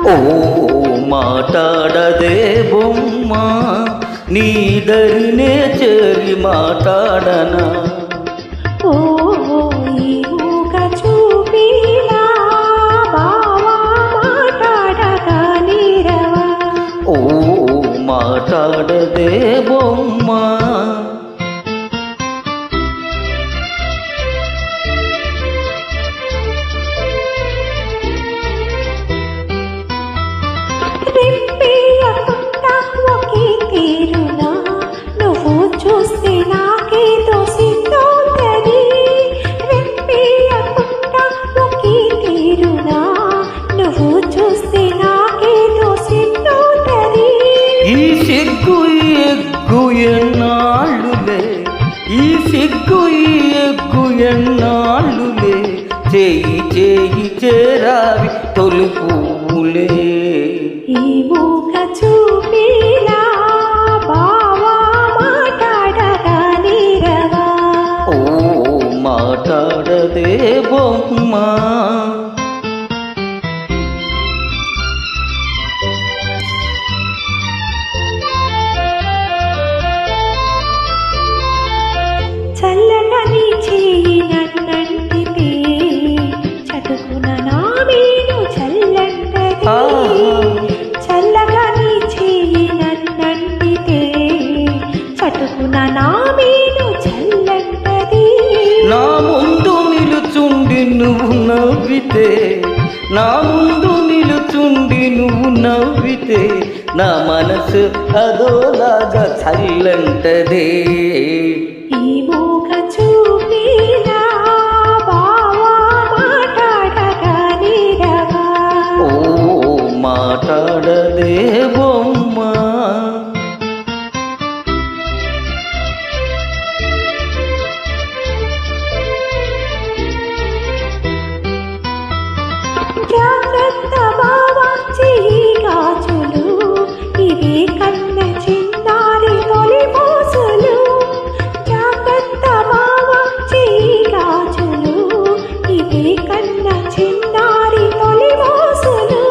ఓ మాట్లాడదే బొమ్మ నీ దరినే చేరి మాట్లాడనా ఓ ఈ మూగ చూపిలా బావా మాట్లాడగా నీరవా ఓ మాట్లాడదే బొమ్మ రెప్పేయకుండా ఒకే తీరునా నువ్వు చూస్తే నాకేదో సిద్ధవుతుంది రెప్పేయకుండా ఒకే తీరునా నువ్వు చూస్తే నాకేదో సిద్ధవుతుంది ఈ సిగ్గు ఎగ్గు ఎన్నాళ్ళులే ఈ సిగ్గు ఎగ్గు ఎన్నాళ్ళులే చేయి చేయి చేరావి తొలుపులే ఈ మూగ చూపిలా బావా మాట్లాడగా నీరవా ఓ మాట్లాడదే బొమ్మ చల్లగా నీ చేయి నన్నంటితే చటుకున నా మీను చల్లంటది చల్లగా నీ చేయి నన్నంటితే చటుకున నా మీను చల్లంటది నా ముందు నిలుచుండి నువ్వు నవ్వితే నా ముందు నిలుచుండి నువ్వు నవ్వితే నా మనసు అదోలాగా చల్లంటదే ఈ మూగ చూపిలా బావా మాట్లాడగా నీరవా ఓ మాట్లాడదే బొమ్మ జాగ్రత్త బావా చెయ్యి గాజులు ఇవే కన్న చిన్నారి తొలి మోసులు జాగ్రత్త బావా చెయ్యి గాజులు ఇవే కన్న చిన్నారి తొలి మోసులు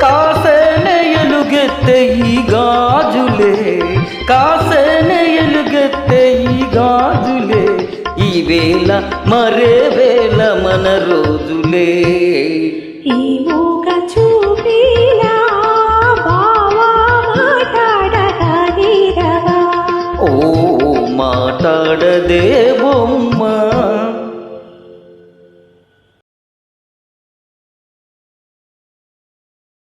కాసేనే ఎలుగెత్తే ఈ గాజులే కాసేనే ఎలుగెత్తే ఈ గాజులే ఈ వేళ మరే వేళ మన రోజులే ఈ మూగ చూపిలా బావా మాట్లాడగా నీరవా ఓ మాట్లాడదే బొమ్మ